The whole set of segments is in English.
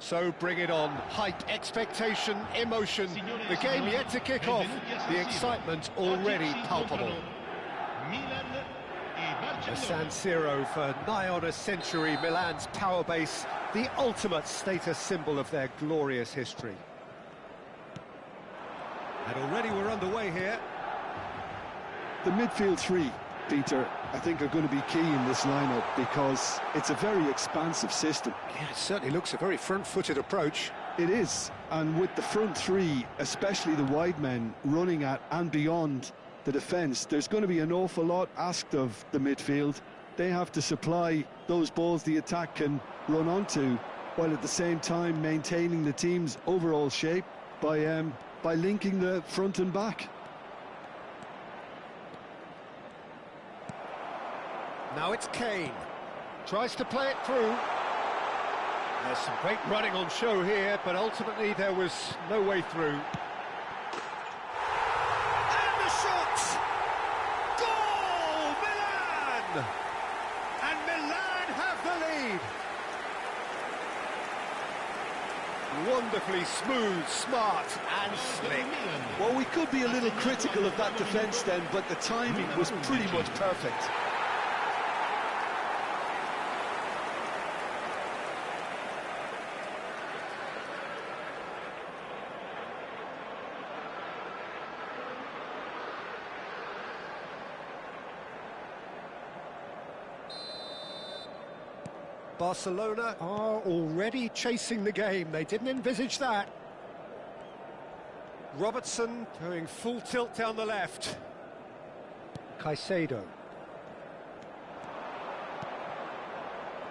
So bring it on. Hype, expectation, emotion. The game yet to kick off. The excitement already palpable. The San Siro for nigh on a century, Milan's power base, the ultimate status symbol of their glorious history. And already we're underway here. The midfield three, Peter, I think are going to be key in this lineup because it's a very expansive system. Yeah, it certainly looks a very front-footed approach. It is, and with the front three, especially the wide men, running at and beyond the defence, there's going to be an awful lot asked of the midfield. They have to supply those balls the attack can run onto, while at the same time maintaining the team's overall shape by linking the front and back. Now it's Kane. Tries to play it through. There's some great running on show here, but ultimately there was no way through. And the shot! Goal! Milan! And Milan have the lead. Wonderfully smooth, smart and slick. Well, we could be a little critical of that defence then, but the timing was pretty much perfect. Barcelona are already chasing the game. They didn't envisage that. Robertson going full tilt down the left. Caicedo.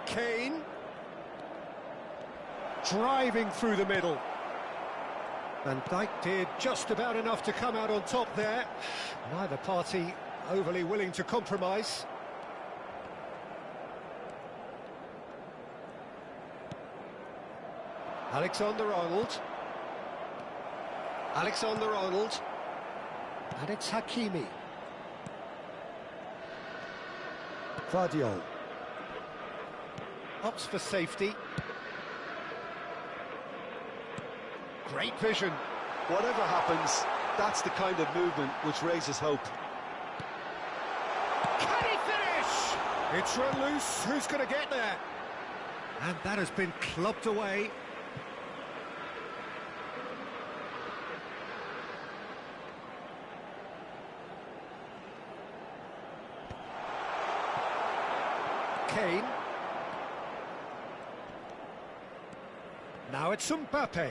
Kane. Driving through the middle. Van Dijk did just about enough to come out on top there. Neither party overly willing to compromise. Alexander-Arnold. Alexander-Arnold. And it's Hakimi. Vardiol. Opts for safety. Great vision. Whatever happens, that's the kind of movement which raises hope. Can he finish? It's run loose. Who's going to get there? And that has been clubbed away. Kane. Now it's Mbappe.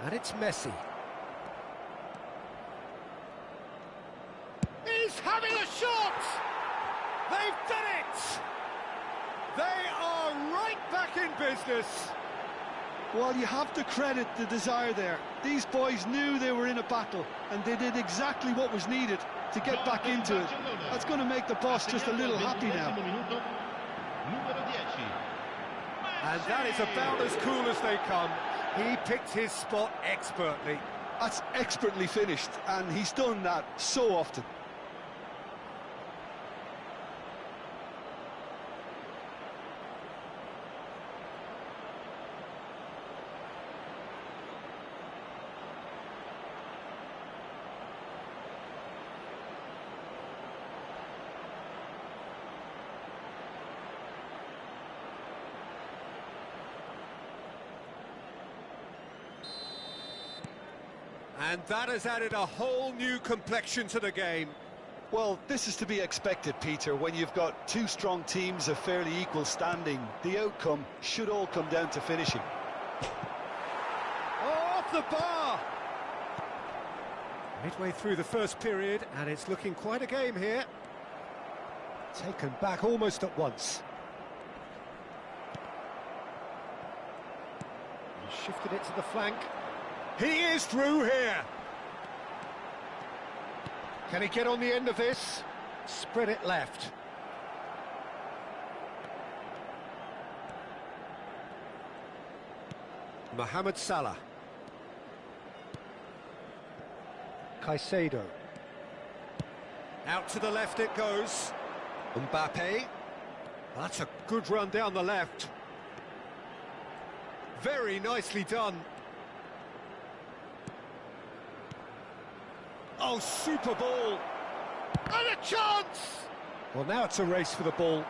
And it's Messi. He's having a shot! They've done it! They are right back in business. Well, you have to credit the desire there. These boys knew they were in a battle, and they did exactly what was needed to get back into it. That's going to make the boss just a little happy now. And that is about as cool as they come. He picked his spot expertly. That's expertly finished, and he's done that so often. And that has added a whole new complexion to the game. Well, this is to be expected, Peter. When you've got two strong teams of fairly equal standing, the outcome should all come down to finishing. Off the bar! Midway through the first period, and it's looking quite a game here. Taken back almost at once. He shifted it to the flank. He is through here. Can he get on the end of this? Spread it left. Mohamed Salah. Caicedo. Out to the left it goes. Mbappe. That's a good run down the left. Very nicely done. Oh, super ball. And a chance! Well, now it's a race for the ball.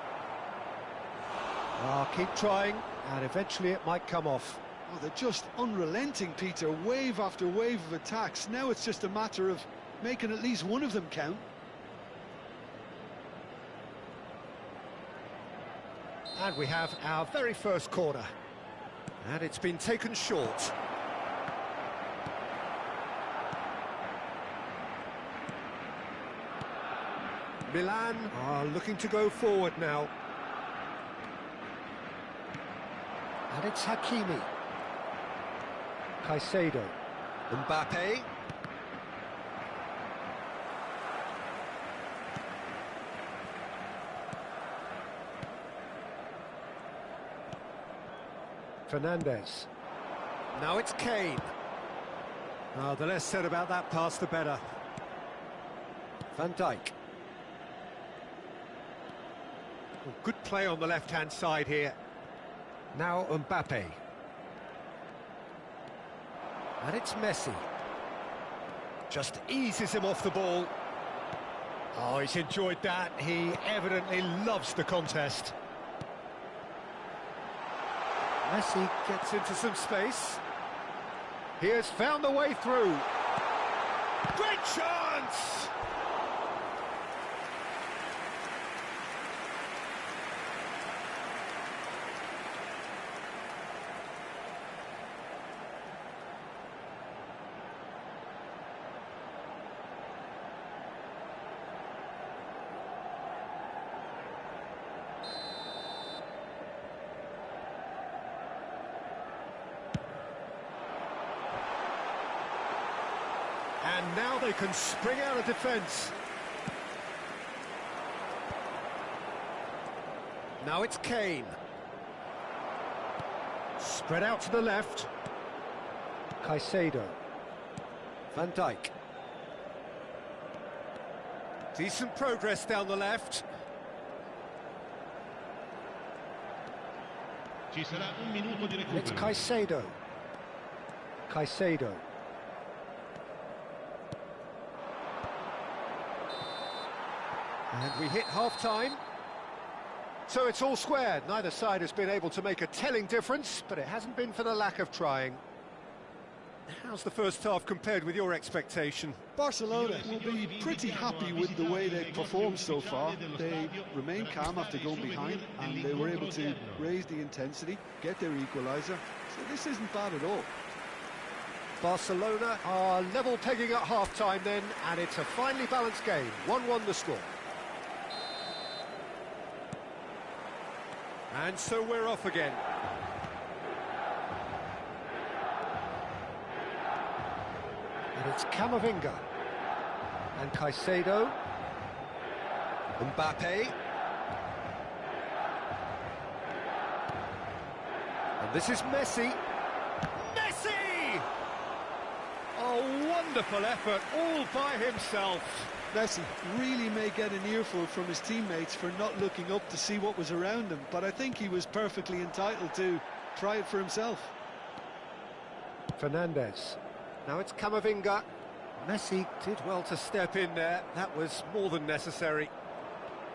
Keep trying, and eventually it might come off. Oh, they're just unrelenting, Peter. Wave after wave of attacks. Now it's just a matter of making at least one of them count. And we have our very first corner. And it's been taken short. Milan are looking to go forward now. And it's Hakimi. Caicedo. Mbappe. Fernandez. Now it's Kane. Oh, the less said about that pass, the better. Van Dijk. Oh, good play on the left-hand side here. Now Mbappe. And it's Messi. Just eases him off the ball. Oh, he's enjoyed that. He evidently loves the contest. Messi gets into some space. He has found the way through. Great chance! And now they can spring out of defence. Now it's Kane. Spread out to the left. Caicedo. Van Dijk. Decent progress down the left. It's Caicedo. Caicedo. And we hit half-time. So it's all square. Neither side has been able to make a telling difference, but it hasn't been for the lack of trying. How's the first half compared with your expectation? Barcelona will be pretty happy with the way they've performed so far. They remained calm after going behind, and they were able to raise the intensity, get their equaliser. So this isn't bad at all. Barcelona are level pegging at half-time then, and it's a finely balanced game. 1-1 the score. And so we're off again. And it's Camavinga. And Caicedo. Mbappe. And this is Messi. Messi! Oh, wonderful effort, all by himself. Messi really may get an earful from his teammates for not looking up to see what was around him, but I think he was perfectly entitled to try it for himself. Fernandez. Now it's Camavinga. Messi did well to step in there. That was more than necessary.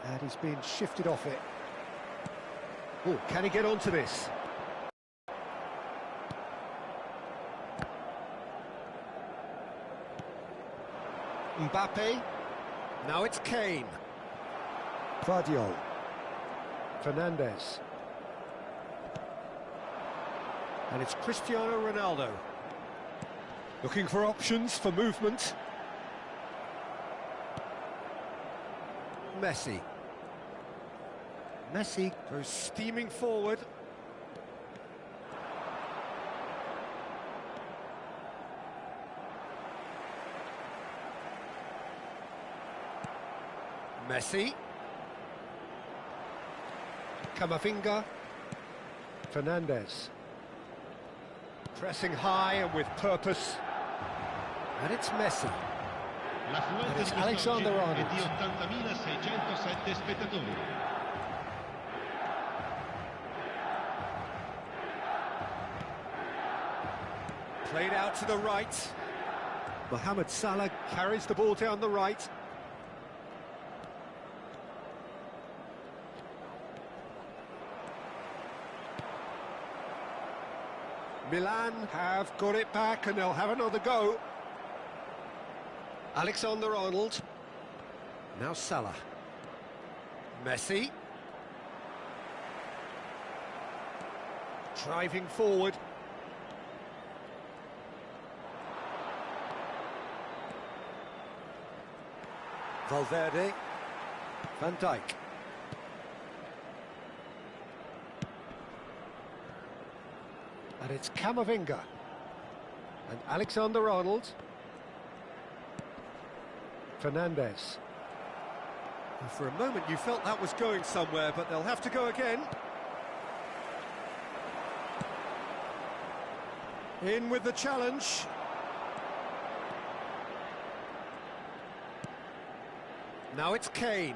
And he's been shifted off it. Oh, can he get onto this? Mbappe. Now it's Kane. Vardiol. Fernandez. And it's Cristiano Ronaldo. Looking for options for movement. Messi. Messi goes steaming forward. Messi. Camavinga. Fernandez. Pressing high and with purpose. And it's Messi. And it's Alexander-Arnold. Di 80.607 spettatori. Played out to the right. Mohamed Salah carries the ball down the right. Milan have got it back and they'll have another go. Alexander-Arnold. Now Salah. Messi. Driving forward. Valverde. Van Dijk. And it's Camavinga. And Alexander-Arnold. Fernandez. And for a moment you felt that was going somewhere, but they'll have to go again. In with the challenge. Now it's Kane.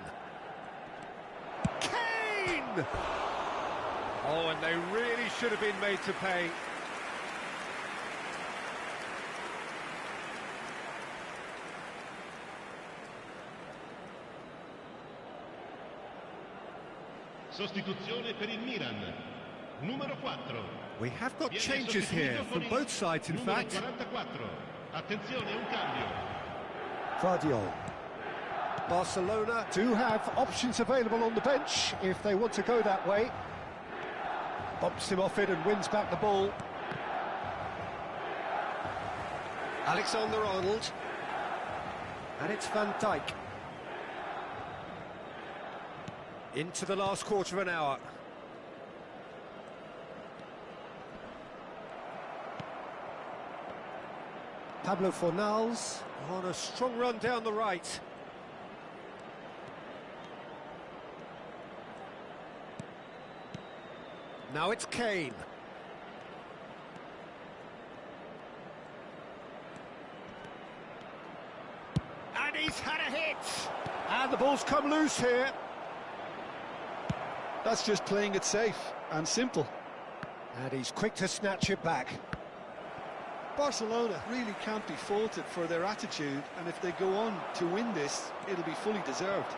Kane! Oh, and they really should have been made to pay. Sostituzione per il Milan. Numero 4. We have got changes here from both sides, in fact. 44. Attenzione, un cambio. Guardiola. Barcelona do have options available on the bench if they want to go that way. Bumps him off it and wins back the ball. Alexander-Arnold. And it's Van Dijk. Into the last quarter of an hour. Pablo Fornals on a strong run down the right. Now it's Kane. And he's had a hit! And the ball's come loose here. That's just playing it safe and simple. And he's quick to snatch it back. Barcelona really can't be faulted for their attitude, and if they go on to win this, it'll be fully deserved.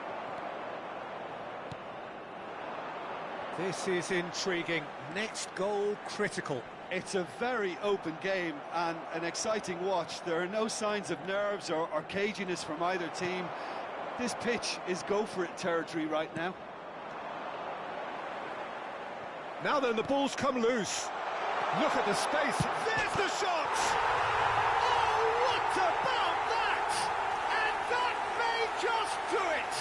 This is intriguing. Next goal critical. It's a very open game and an exciting watch. There are no signs of nerves or caginess from either team. This pitch is go-for-it territory right now. Now then, the ball's come loose. Look at the space. There's the shot! Oh, what about that? And that may just do it!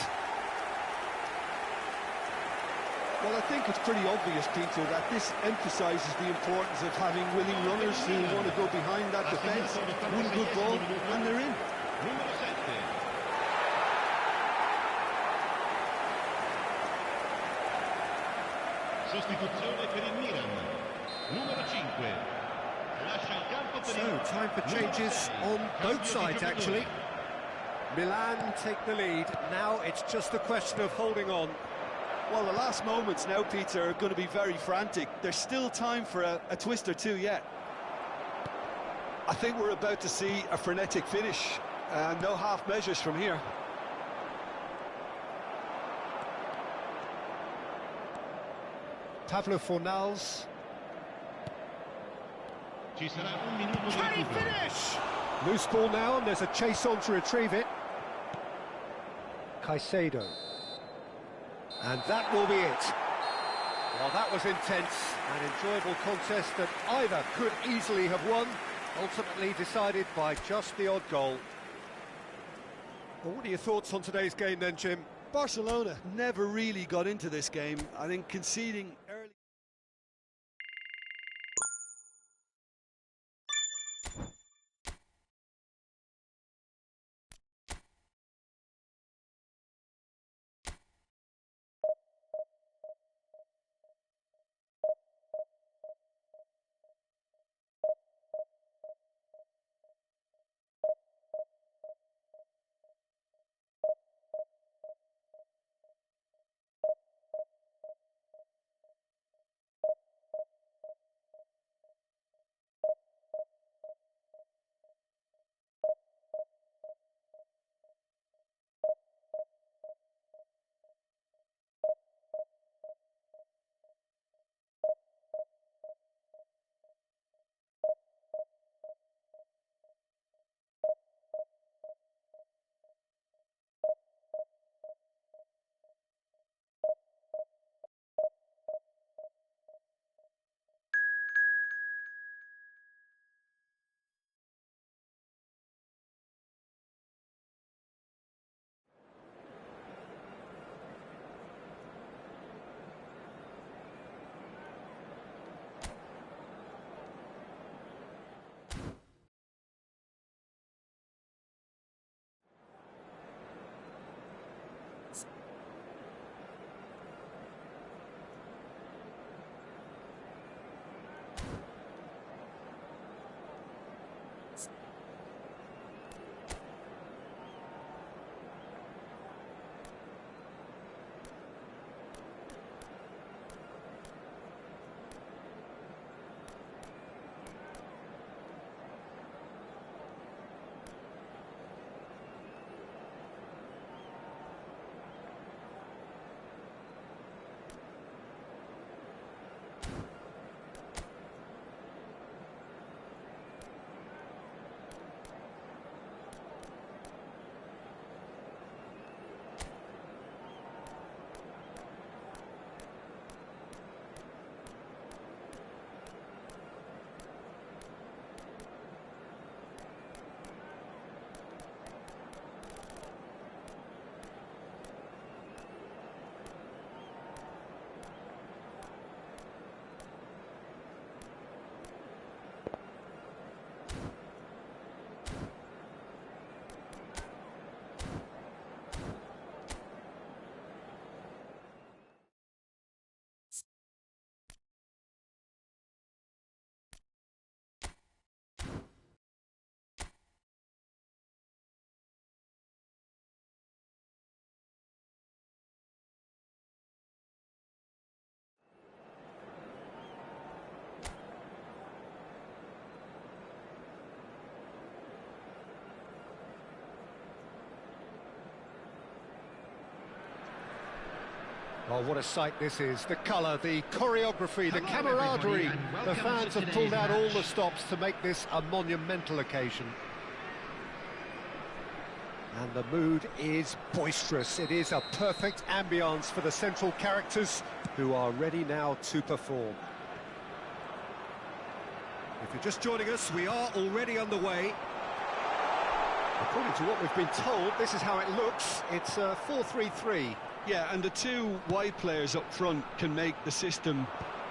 Well, I think it's pretty obvious, Peter, that this emphasises the importance of having willing runners who want to go behind that defence, win good ball, and they're in. Numero 7. Sostituzione per il Milan. Numero 5. Lascia il campo per So, time for changes on both sides, actually. Milan take the lead. Now it's just a question of holding on. Well, the last moments now, Peter, are going to be very frantic. There's still time for a twist or two yet. I think we're about to see a frenetic finish. No half measures from here. Pablo Fornals. Ci sarà un minuto di Can he recupero. finish? Loose ball now, and there's a chase on to retrieve it. Caicedo. And that will be it. Well, that was intense, an enjoyable contest that either could easily have won, ultimately decided by just the odd goal. Well, what are your thoughts on today's game then, Jim? Barcelona never really got into this game. I think conceding Oh, what a sight this is. The colour, the choreography, the Hello, camaraderie. everybody, and The welcome fans to have pulled out all today's the match. stops to make this a monumental occasion. And the mood is boisterous. It is a perfect ambience for the central characters who are ready now to perform. If you're just joining us, we are already underway. According to what we've been told, this is how it looks. It's a 4-3-3. Yeah, and the two wide players up front can make the system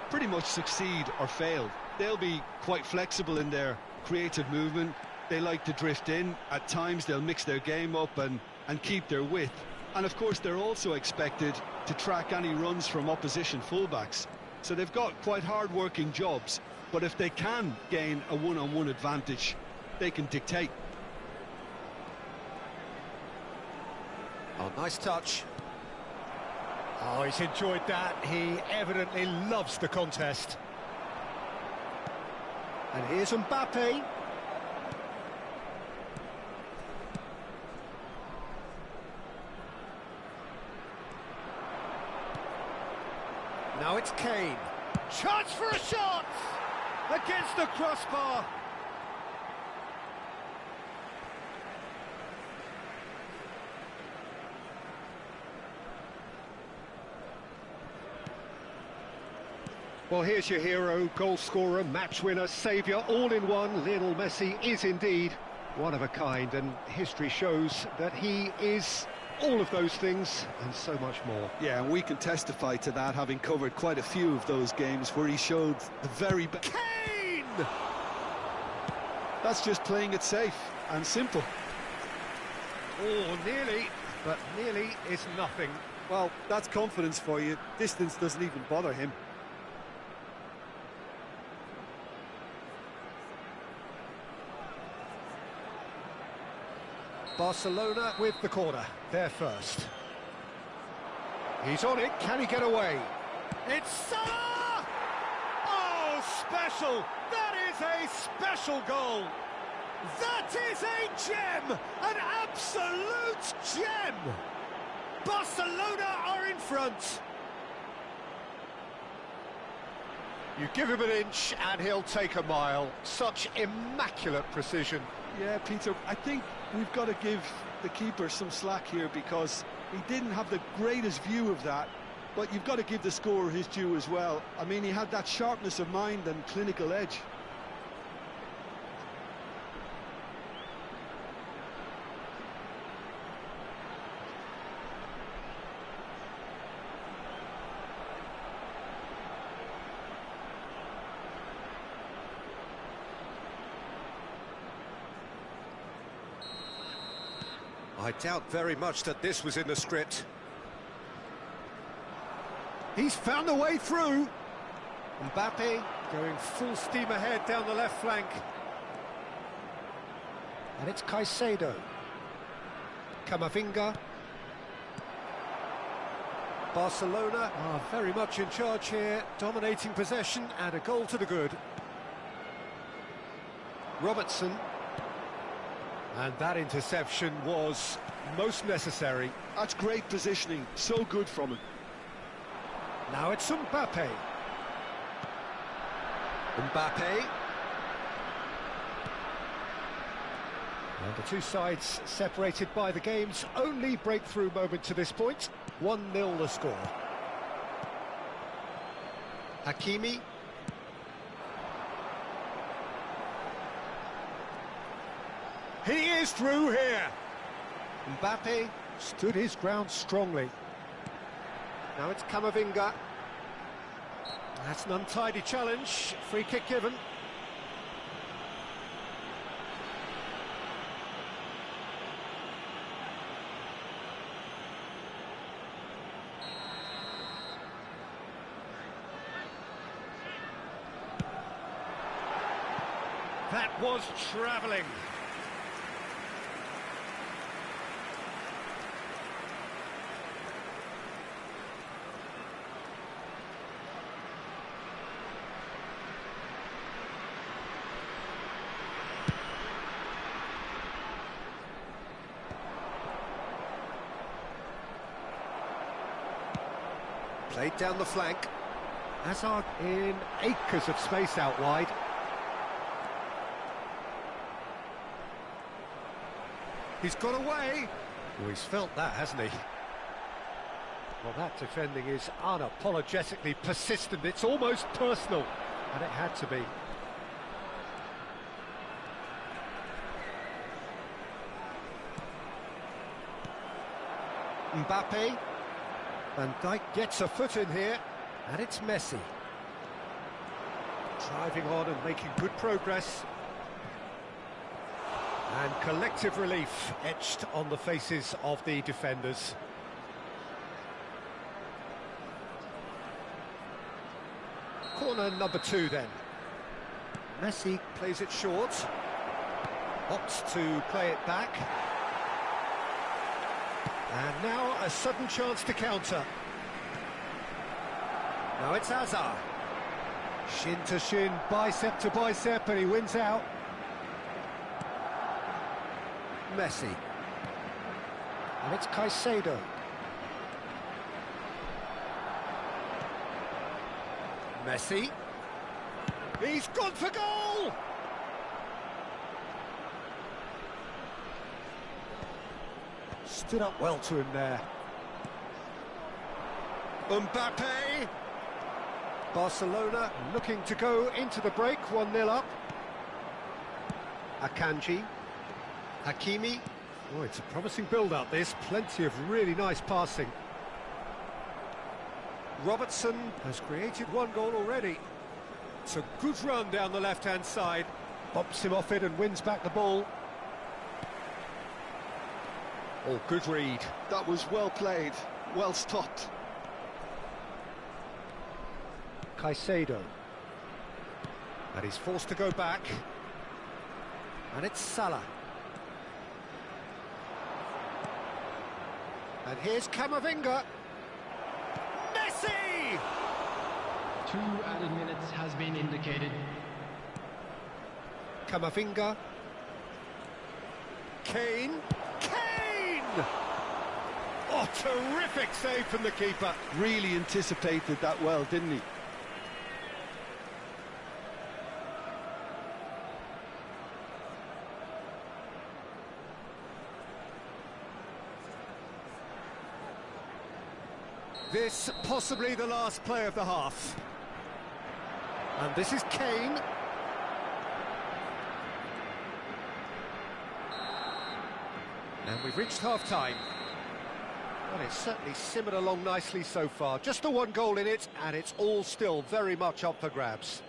pretty much succeed or fail. They'll be quite flexible in their creative movement. They like to drift in. At times they'll mix their game up and keep their width. And of course they're also expected to track any runs from opposition fullbacks. So they've got quite hard-working jobs, but if they can gain a one-on-one advantage, they can dictate. Oh, nice touch. Oh, he's enjoyed that. He evidently loves the contest. And here's Mbappe. Now it's Kane. Chance for a shot! Against the crossbar. Well, here's your hero, goal scorer, match winner, saviour, all in one. Lionel Messi is indeed one of a kind, and history shows that he is all of those things and so much more. Yeah, and we can testify to that, having covered quite a few of those games where he showed the very best. Kane! That's just playing it safe and simple. Oh, nearly, but nearly is nothing. Well, that's confidence for you. Distance doesn't even bother him. Barcelona with the corner, there first. He's on it, can he get away? It's Salah! Oh, special! That is a special goal! That is a gem! An absolute gem! Barcelona are in front! You give him an inch and he'll take a mile. Such immaculate precision. Yeah, Peter, I think we've got to give the keeper some slack here because he didn't have the greatest view of that, but you've got to give the scorer his due as well. I mean, he had that sharpness of mind and clinical edge. I doubt very much that this was in the script. He's found a way through. Mbappe going full steam ahead down the left flank. And it's Caicedo. Camavinga. Barcelona are very much in charge here, dominating possession and a goal to the good. Robertson. And that interception was most necessary. That's great positioning, so good from him. Now it's Mbappe. Mbappe. And the two sides separated by the game's only breakthrough moment to this point. 1-0 the score. Hakimi. He is through here. Mbappe stood his ground strongly. Now it's Camavinga. That's an untidy challenge. Free kick given. That was travelling. Played down the flank. Hazard in acres of space out wide. He's got away. Oh, he's felt that, hasn't he? Well, that defending is unapologetically persistent. It's almost personal, and it had to be. Mbappe. Van Dijk gets a foot in here, and it's Messi. Driving on and making good progress. And collective relief etched on the faces of the defenders. Corner number 2 then. Messi plays it short. Opts to play it back. And now a sudden chance to counter. Now it's Hazard. Shin to shin, bicep to bicep, and he wins out. Messi. And it's Caicedo. Messi. He's gone for goal! Stood up well to him there. Mbappe. Barcelona looking to go into the break, 1-0 up. Akanji. Hakimi. Oh, it's a promising build-up, this. Plenty of really nice passing. Robertson has created 1 goal already. It's a good run down the left-hand side. Bumps him off it and wins back the ball. Oh, good read. That was well played, well stopped. Caicedo. And he's forced to go back. And it's Salah. And here's Camavinga. Messi! 2 added minutes has been indicated. Camavinga. Kane. Kane! Oh, terrific save from the keeper. Really anticipated that well, didn't he? This possibly the last play of the half. And this is Kane. And we've reached half-time. Well, it's certainly simmered along nicely so far. Just the 1 goal in it, and it's all still very much up for grabs.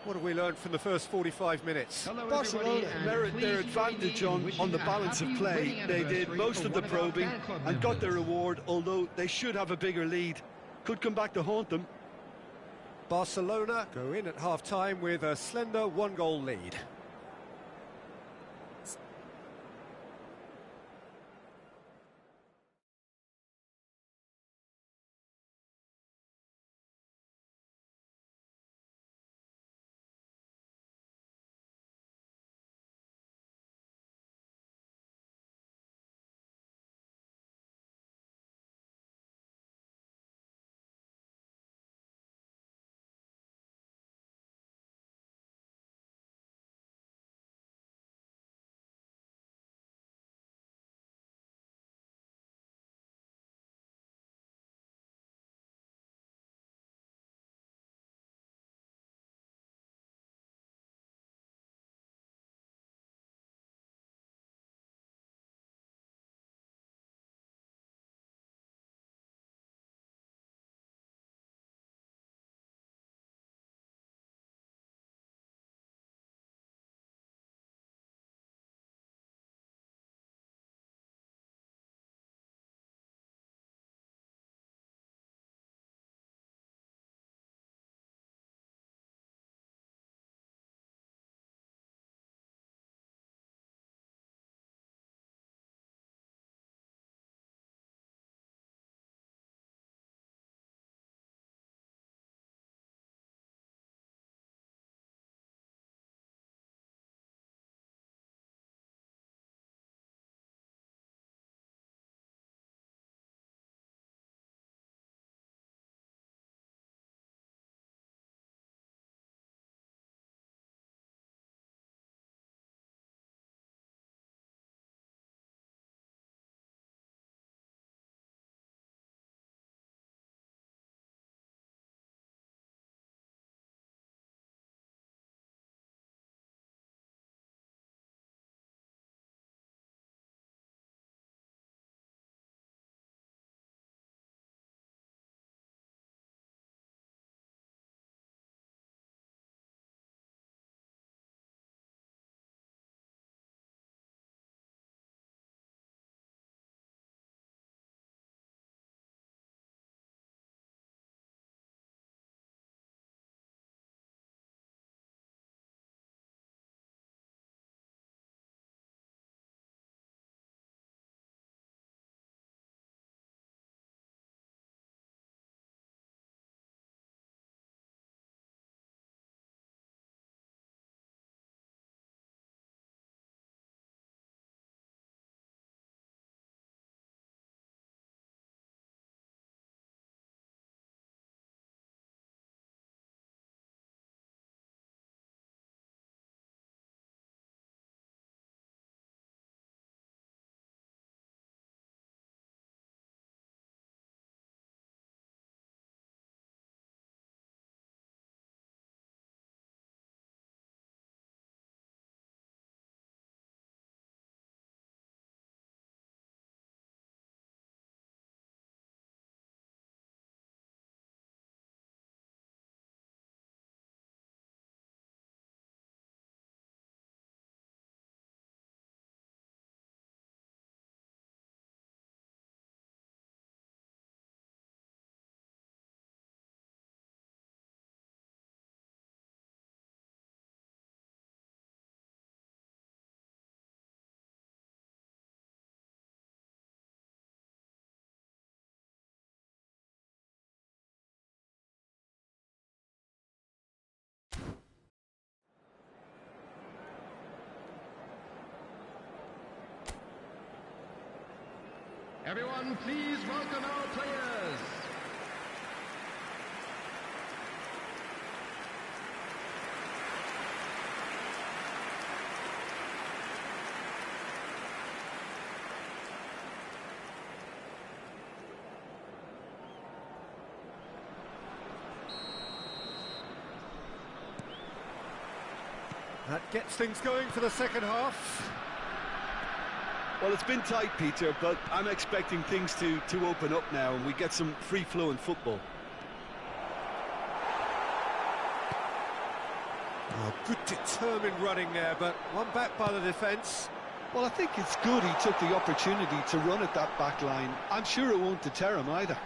What have we learned from the first 45 minutes? Hello, Barcelona merit their advantage on the balance of play. They did most of the probing and got their reward, although they should have a bigger lead. Could come back to haunt them. Barcelona go in at half-time with a slender 1 goal lead. Everyone, please welcome our players. That gets things going for the second half. Well, it's been tight, Peter, but I'm expecting things to open up now and we get some free-flowing football. Oh, good determined running there, but one back by the defence. Well, I think it's good he took the opportunity to run at that back line. I'm sure it won't deter him either.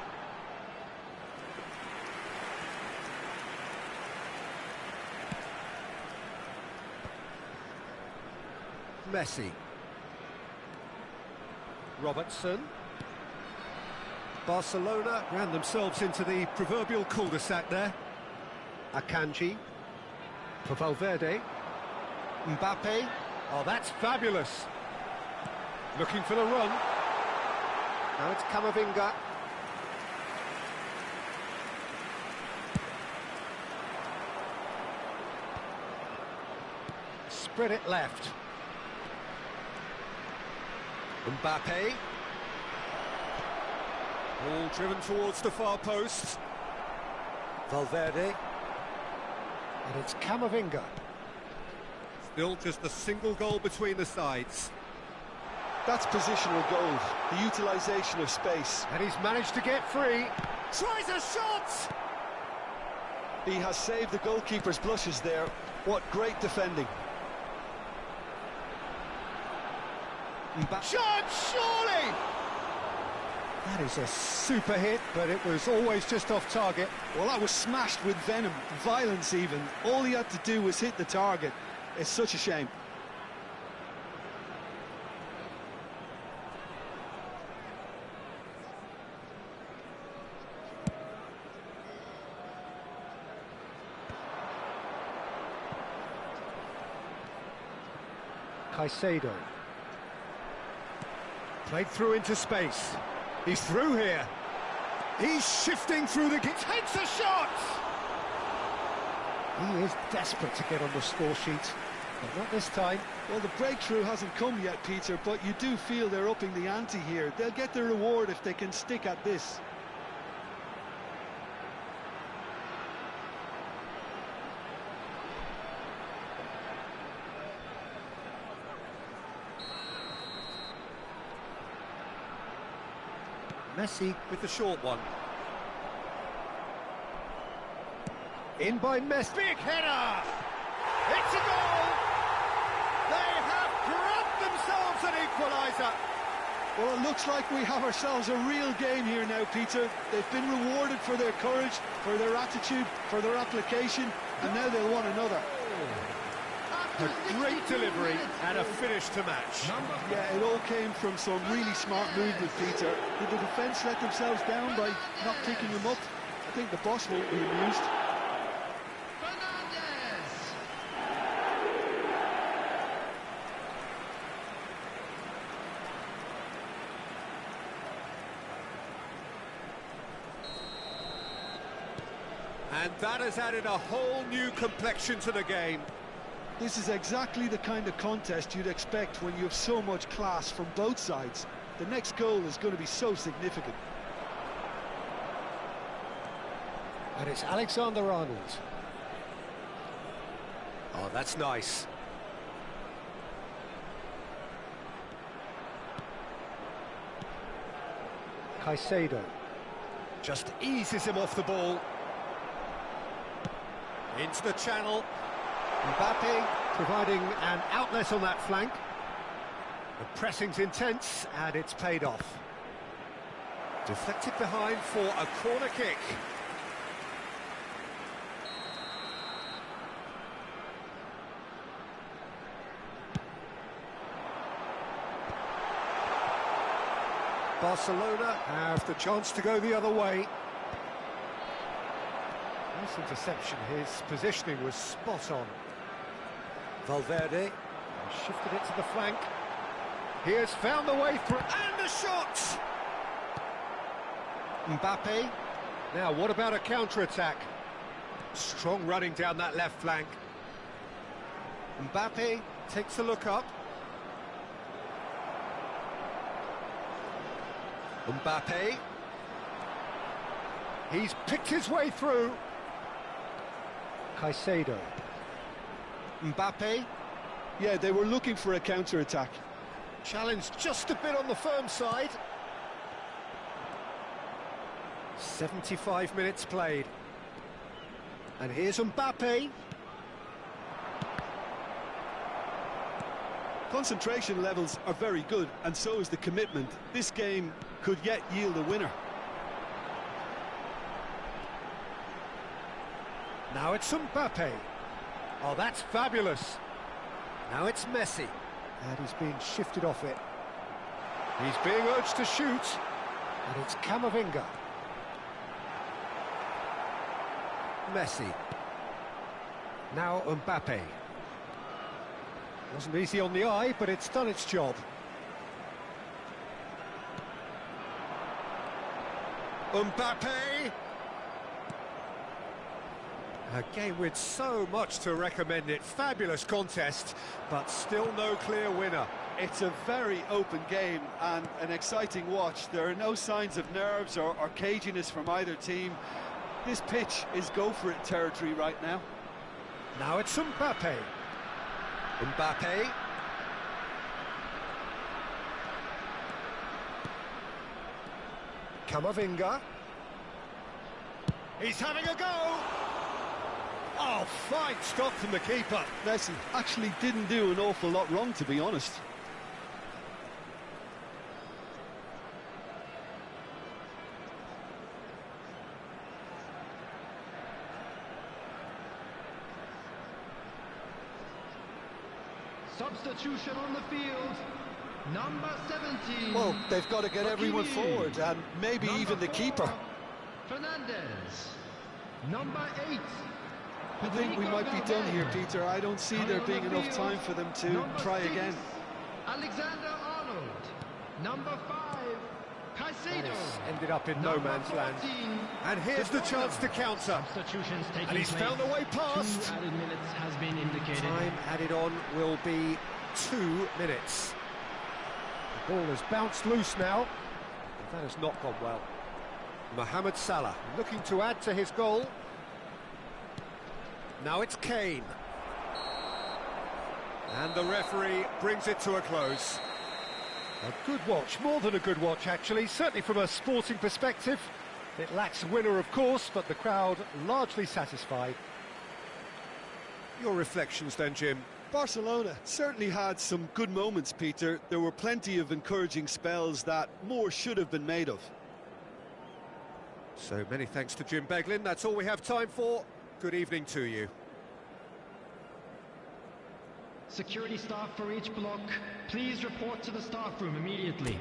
Messi. Robertson. Barcelona ran themselves into the proverbial cul-de-sac there. Akanji. For Valverde. Mbappe. Oh, that's fabulous. Looking for the run. Now it's Camavinga. Spread it left. Mbappe. Ball driven towards the far post. Valverde. And it's Camavinga. Still just a single goal between the sides. That's positional goal, the utilisation of space. And he's managed to get free. Tries a shot! He has saved the goalkeeper's blushes there. What great defending. Shot, surely! That is a super hit, but it was always just off target. Well, that was smashed with venom, violence even. All he had to do was hit the target. It's such a shame. Caicedo. Played through into space. He's through here. He's shifting through the... Takes a shot! He is desperate to get on the score sheet, but not this time. Well, the breakthrough hasn't come yet, Peter, but you do feel they're upping the ante here. They'll get the reward if they can stick at this. Messi with the short one. In by Messi. Big header! It's a goal! They have grabbed themselves an equaliser. Well, it looks like we have ourselves a real game here now, Peter. They've been rewarded for their courage, for their attitude, for their application, and now they'll want another. A great delivery and a finish to match. Yeah, it all came from some really smart movement, Peter. Did the defence let themselves down by not picking him up? I think the boss won't be amused. And that has added a whole new complexion to the game. This is exactly the kind of contest you'd expect when you have so much class from both sides. The next goal is going to be so significant. And it's Alexander-Arnold. Oh, that's nice. Caicedo just eases him off the ball. Into the channel. Mbappe providing an outlet on that flank. The pressing's intense and it's paid off. Deflected behind for a corner kick. Barcelona have the chance to go the other way. Nice interception, his positioning was spot on. Valverde shifted it to the flank. He has found the way through, and the shot! Mbappe. Now, what about a counter-attack? Strong running down that left flank. Mbappe takes a look up. Mbappe. He's picked his way through. Caicedo. Mbappe. Yeah, they were looking for a counter-attack. Challenged just a bit on the firm side. 75 minutes played. And here's Mbappe. Concentration levels are very good, and so is the commitment. This game could yet yield a winner. Now it's Mbappe. Oh, that's fabulous. Now it's Messi. And he's being shifted off it. He's being urged to shoot. And it's Camavinga. Messi. Now Mbappe. Wasn't easy on the eye, but it's done its job. Mbappe! A game with so much to recommend it. Fabulous contest, but still no clear winner. It's a very open game and an exciting watch. There are no signs of nerves or caginess from either team. This pitch is go-for-it territory right now. Now it's Mbappe. Mbappe. Camavinga. He's having a go! Oh, fine stop from the keeper. Messi actually didn't do an awful lot wrong, to be honest. Substitution on the field. Number 17. Well, they've got to get everyone forward, and maybe Number even the 4, keeper. Fernandez. Number 8. I think we might be done here, Peter. I don't see there being enough time for them to try again. Alexander Arnold. Number 5. Caicedo. Ended up in no man's land. And here's the chance to counter. Substitutions taking And he's place. found a way past. 2 added minutes has been indicated. Time added on will be 2 minutes. The ball has bounced loose now. That has not gone well. Mohamed Salah looking to add to his goal. Now it's Kane. And the referee brings it to a close. A good watch, more than a good watch actually, certainly from a sporting perspective. It lacks a winner of course, but the crowd largely satisfied. Your reflections then, Jim? Barcelona certainly had some good moments, Peter. There were plenty of encouraging spells that more should have been made of. So many thanks to Jim Beglin. That's all we have time for. Good evening to you. Security staff for each block, please report to the staff room immediately.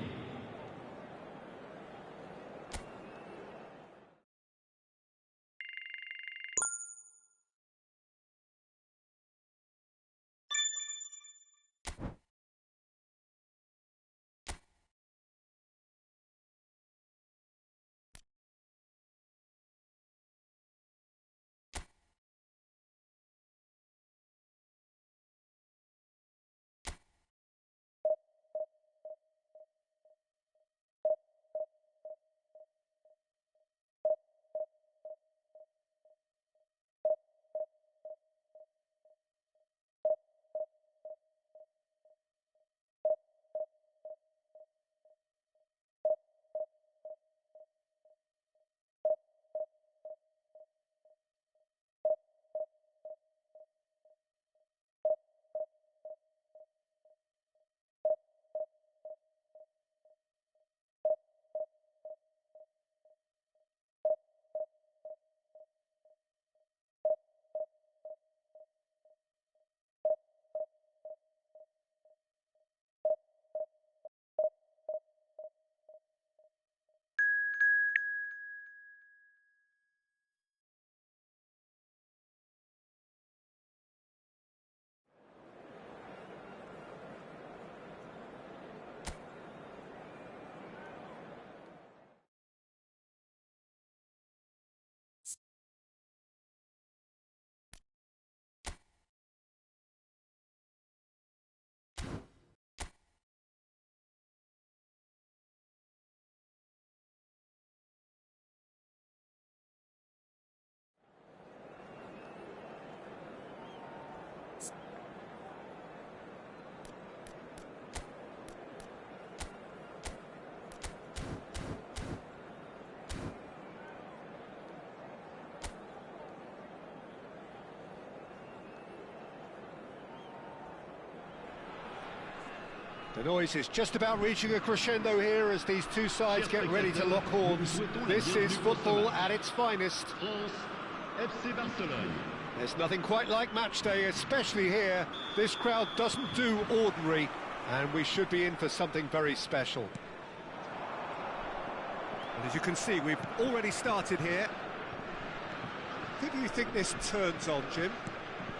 The noise is just about reaching a crescendo here as these two sides get ready to lock horns. This is football at its finest. FC Barcelone. There's nothing quite like match day, especially here. This crowd doesn't do ordinary, and we should be in for something very special. And as you can see, we've already started here. Who do you think this turns on, Jim?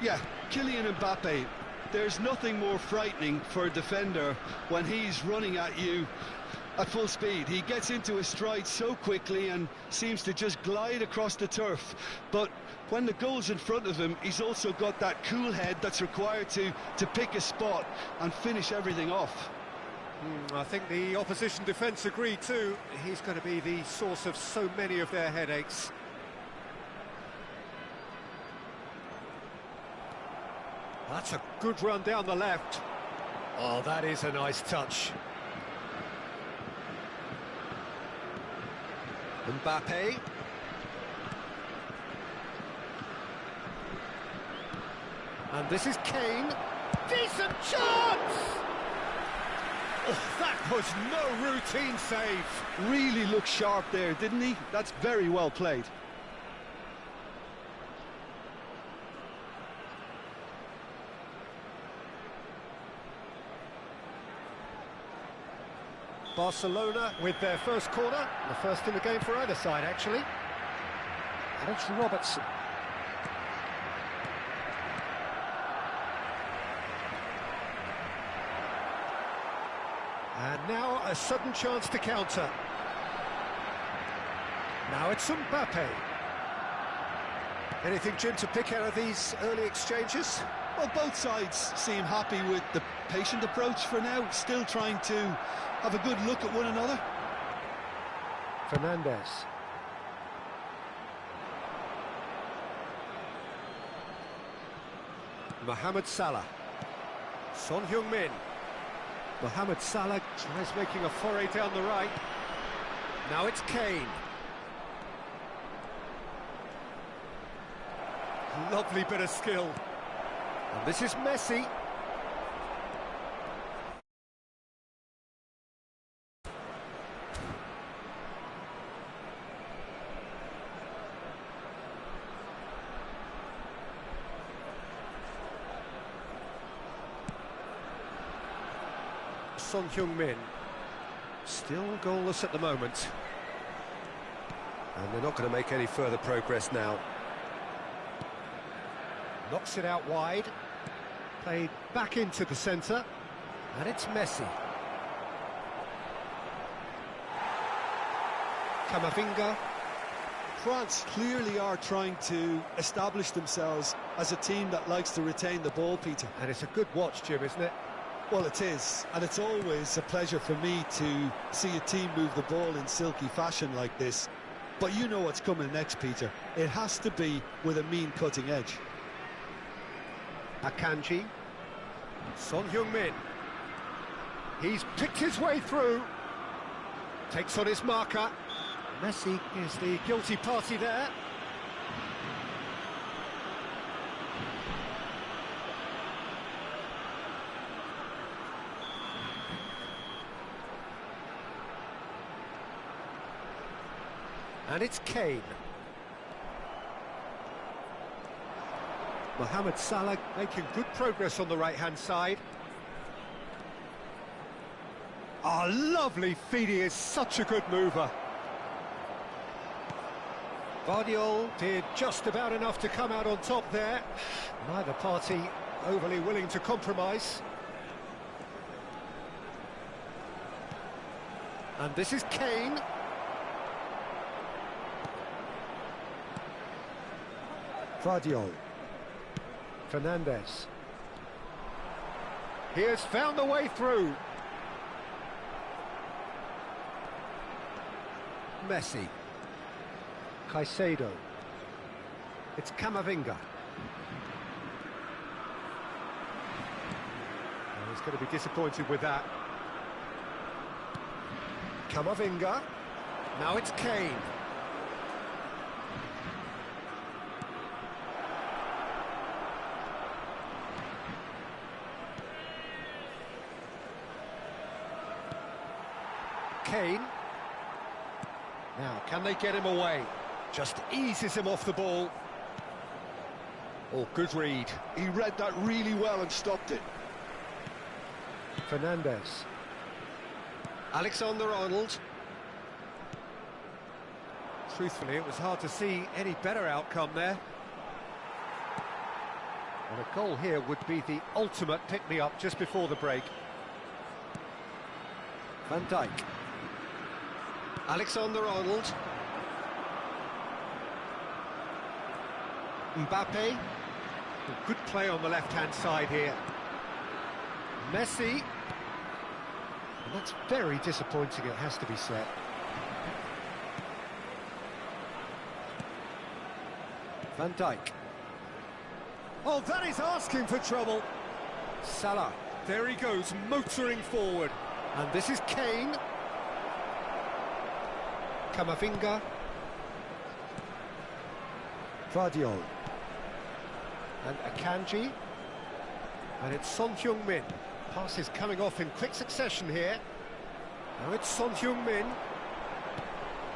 Yeah, Kylian Mbappe. There's nothing more frightening for a defender when he's running at you at full speed. He gets into his stride so quickly and seems to just glide across the turf. But when the goal's in front of him, he's also got that cool head that's required to pick a spot and finish everything off. I think the opposition defence agree too. He's going to be the source of so many of their headaches. That's a good run down the left. Oh, that is a nice touch. Mbappe. And this is Kane. Decent chance! Oh, that was no routine save. Really looked sharp there, didn't he? That's very well played. Barcelona with their first corner, the first in the game for either side, actually. And it's Robertson. And now a sudden chance to counter. Now it's Mbappe. Anything, Jim, to pick out of these early exchanges? Well, both sides seem happy with the patient approach for now, still trying to have a good look at one another. Fernandez. Mohamed Salah. Son Heung-min. Mohamed Salah tries making a foray down the right. Now it's Kane. Lovely bit of skill. And this is Messi. Son Heung-min, still goalless at the moment, and they're not going to make any further progress now. Knocks it out wide, played back into the centre, and it's Messi. Camavinga. France clearly are trying to establish themselves as a team that likes to retain the ball, Peter. And it's a good watch, Jim, isn't it? Well, it is, and it's always a pleasure for me to see a team move the ball in silky fashion like this. But you know what's coming next, Peter. It has to be with a mean cutting edge. Akanji. Son Heung-min. He's picked his way through. Takes on his marker. Messi is the guilty party there. And it's Kane. Mohamed Salah making good progress on the right-hand side. Oh, lovely feed, he is such a good mover. Vardiol did just about enough to come out on top there. Neither party overly willing to compromise. And this is Kane. Vardiol. Fernandez. He has found the way through. Messi. Caicedo. It's Camavinga. Oh, he's going to be disappointed with that. Camavinga. Now it's Kane. Kane. Now, can they get him away? Just eases him off the ball. Oh, good read. He read that really well and stopped it. Fernandez. Alexander-Arnold. Truthfully, it was hard to see any better outcome there. And a goal here would be the ultimate pick-me-up just before the break. Van Dijk. Alexander-Arnold. Mbappe. Good play on the left-hand side here. Messi. And that's very disappointing, it has to be said. Van Dijk. Oh, that is asking for trouble. Salah. There he goes, motoring forward. And this is Kane. Camavinga. Vardiol. And Akanji. And it's Son Heung-min. Pass is coming off in quick succession here. Now it's Son Heung-min.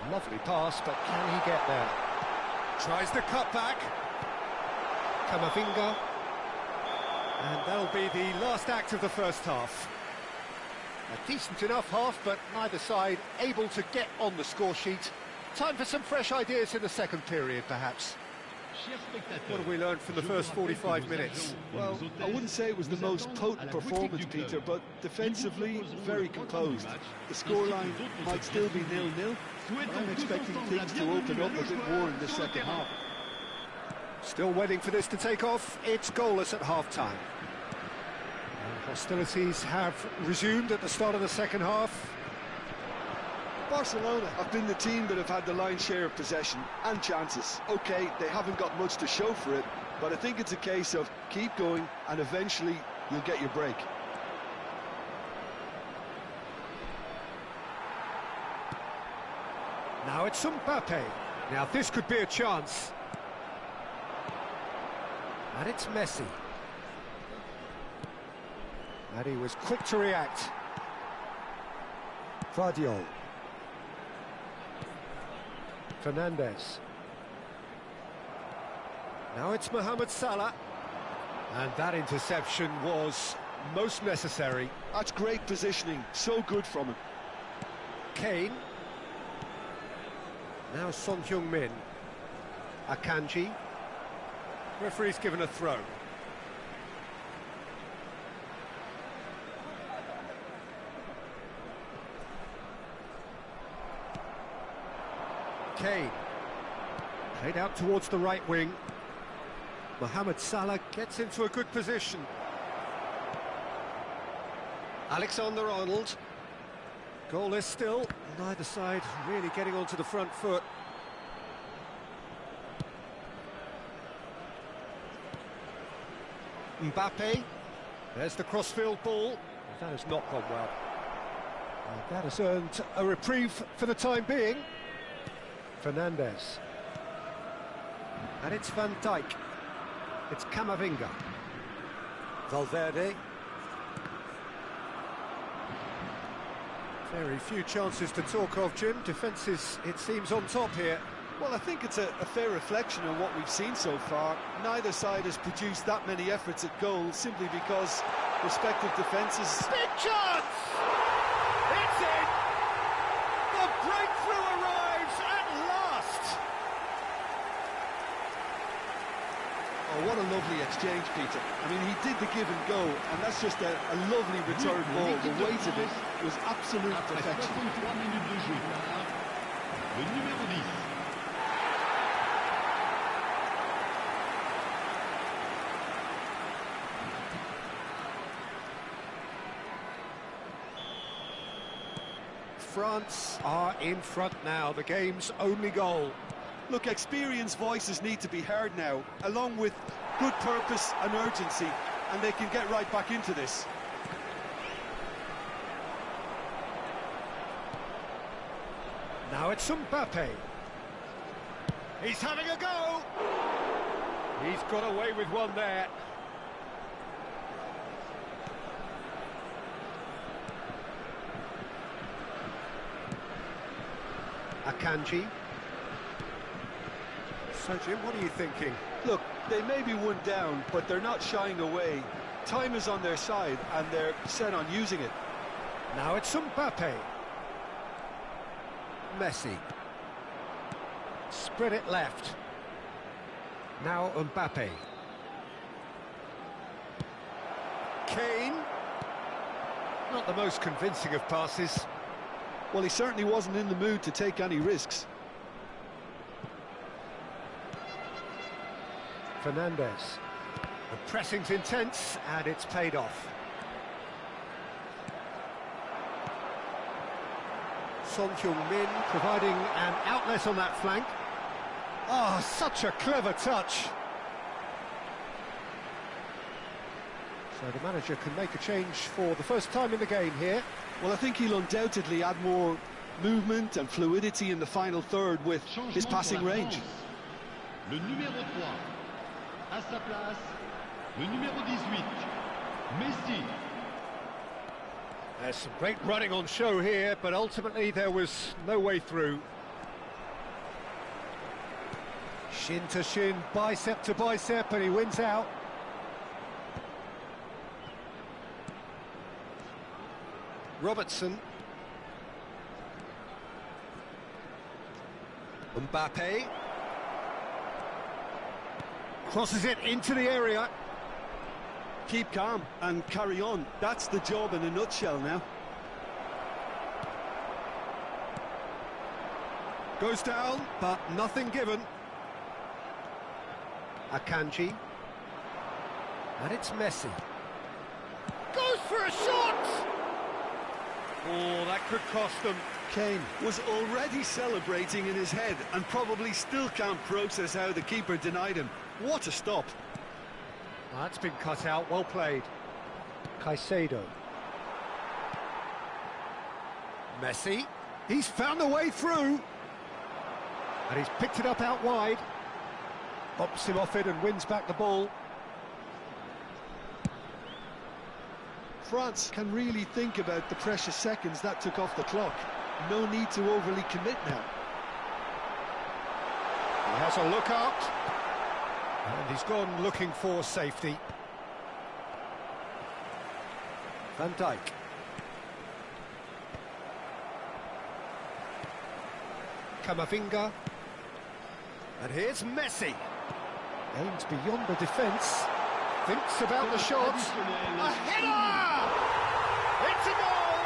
Lovely pass, but can he get there? Tries the cutback. Camavinga. And that'll be the last act of the first half. A decent enough half, but neither side able to get on the score sheet. Time for some fresh ideas in the second period, perhaps. What have we learned from the first 45 minutes? Well, I wouldn't say it was the most potent performance, Peter, but defensively, very composed. The scoreline might still be 0-0. I'm expecting things to open up a bit more in the second half. Still waiting for this to take off. It's goalless at half-time. Hostilities have resumed at the start of the second half. Barcelona have been the team that have had the lion's share of possession and chances. OK, they haven't got much to show for it, but I think it's a case of keep going and eventually you'll get your break. Now it's Mbappe. Now this could be a chance. And it's Messi. And he was quick to react. Vardiol. Fernandez. Now it's Mohamed Salah. And that interception was most necessary. That's great positioning, so good from him. Kane. Now Son Heung-min. Akanji. Referee's given a throw. Kane. Played out towards the right wing. Mohamed Salah gets into a good position. Alexander-Arnold. Goalless still. Neither side really getting onto the front foot. Mbappe. There's the crossfield ball. That has not gone well. And that has earned a reprieve for the time being. Fernandez. And it's Van Dijk. It's Camavinga. Valverde. Very few chances to talk of, Jim. Defence is, it seems, on top here. Well, I think it's a fair reflection on what we've seen so far. Neither side has produced that many efforts at goal simply because respective defences... Big chance! It's in! The breakthrough arrives at last! Oh, what a lovely exchange, Peter. I mean, he did the give and go, and that's just a lovely return ball. The weight of it was absolute perfection. Le numéro 10. France are in front now, the game's only goal. Look, experienced voices need to be heard now, along with good purpose and urgency, and they can get right back into this. Now it's Mbappe. He's having a go! He's got away with one there. Akanji. So, Jim, what are you thinking? Look, they may be one down, but they're not shying away. Time is on their side, and they're set on using it. Now it's Mbappe. Messi. Spread it left. Now Mbappe. Kane. Not the most convincing of passes. Well, he certainly wasn't in the mood to take any risks. Fernandez. The pressing's intense, and it's paid off. Son Heung-min providing an outlet on that flank. Oh, such a clever touch. So the manager can make a change for the first time in the game here. Well, I think he'll undoubtedly add more movement and fluidity in the final third with his passing range. Le numéro 3. À sa place, le numéro 18. Messi. There's some great running on show here, but ultimately there was no way through. Shin to shin, bicep to bicep, and he wins out. Robertson. Mbappe. Crosses it into the area. Keep calm and carry on. That's the job in a nutshell now. Goes down, but nothing given. Akanji. And it's Messi. Goes for a shot! Oh, that could cost them. Kane was already celebrating in his head and probably still can't process how the keeper denied him. What a stop. That's been cut out, well played. Caicedo. Messi. He's found a way through. And he's picked it up out wide. Bops him off it and wins back the ball. France can really think about the precious seconds that took off the clock. No need to overly commit now. He has a look up. And he's gone looking for safety. Van Dijk. Camavinga. And here's Messi. Aims beyond the defence. Thinks about the shot. A header! It's a goal!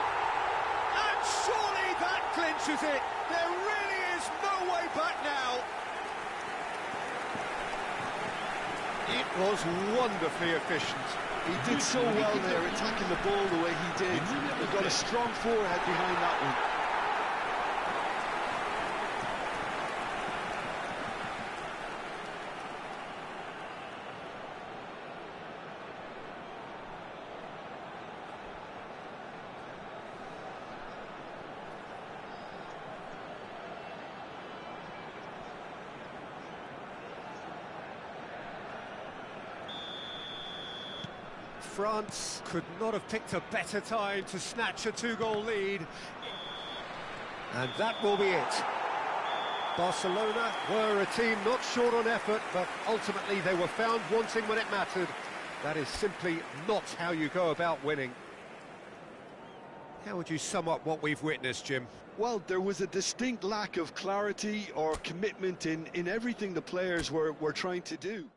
And surely that clinches it. There really is no way back now. It was wonderfully efficient. He did so well there, attacking the ball the way he did. He got a strong forehead behind that one. France could not have picked a better time to snatch a two-goal lead. And that will be it. Barcelona were a team not short on effort, but ultimately they were found wanting when it mattered. That is simply not how you go about winning. How would you sum up what we've witnessed, Jim? Well, there was a distinct lack of clarity or commitment in everything the players were trying to do.